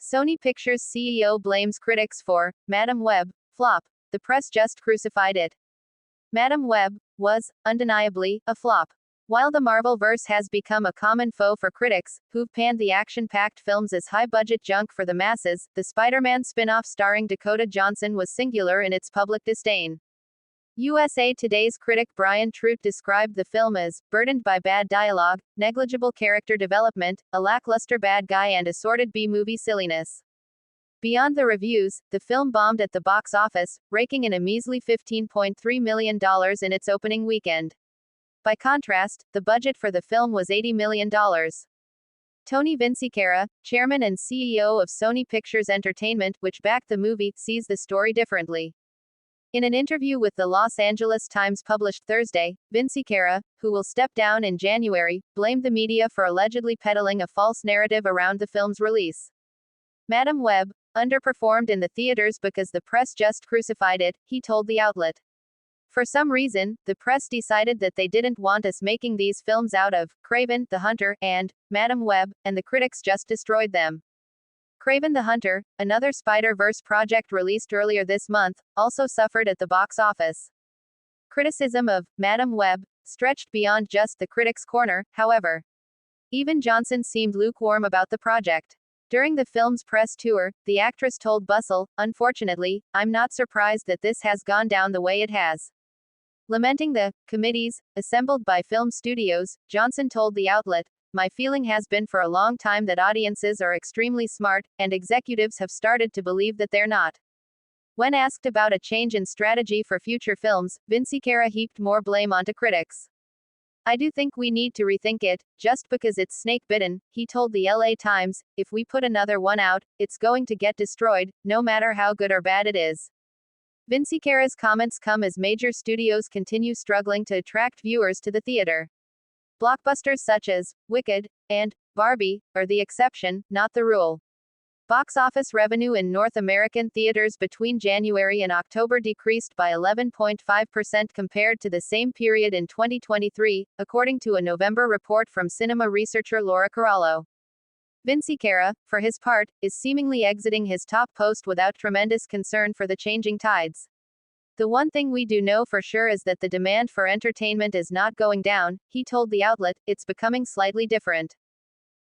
Sony Pictures CEO blames critics for Madam Web flop. The press just crucified it. Madam Web was, undeniably, a flop. While the Marvelverse has become a common foe for critics, who've panned the action-packed films as high-budget junk for the masses, the Spider-Man spin-off starring Dakota Johnson was singular in its public disdain. USA Today's critic Brian Trout described the film as burdened by bad dialogue, negligible character development, a lackluster bad guy and assorted B-movie silliness. Beyond the reviews, the film bombed at the box office, raking in a measly $15.3 million in its opening weekend. By contrast, the budget for the film was $80 million. Tony Vinciquerra, chairman and CEO of Sony Pictures Entertainment, which backed the movie, sees the story differently. In an interview with the Los Angeles Times published Thursday, Vinciquerra, who will step down in January, blamed the media for allegedly peddling a false narrative around the film's release. Madam Web underperformed in the theaters because the press just crucified it, he told the outlet. For some reason, the press decided that they didn't want us making these films out of Kraven the Hunter and Madam Web, and the critics just destroyed them. Kraven the Hunter, another Spider-Verse project released earlier this month, also suffered at the box office. Criticism of Madam Web stretched beyond just the critics' corner, however. Even Johnson seemed lukewarm about the project. During the film's press tour, the actress told Bustle, "Unfortunately, I'm not surprised that this has gone down the way it has." Lamenting the committees assembled by film studios, Johnson told the outlet, "My feeling has been for a long time that audiences are extremely smart, and executives have started to believe that they're not." When asked about a change in strategy for future films, Vinciquerra heaped more blame onto critics. "I do think we need to rethink it, just because it's snake-bitten," he told the LA Times. "If we put another one out, it's going to get destroyed, no matter how good or bad it is." Vinciquerra's comments come as major studios continue struggling to attract viewers to the theater. Blockbusters such as Wicked and Barbie are the exception, not the rule. Box office revenue in North American theaters between January and October decreased by 11.5% compared to the same period in 2023, according to a November report from cinema researcher Laura Carallo. Vinciquerra, for his part, is seemingly exiting his top post without tremendous concern for the changing tides. "The one thing we do know for sure is that the demand for entertainment is not going down," he told the outlet. "It's becoming slightly different."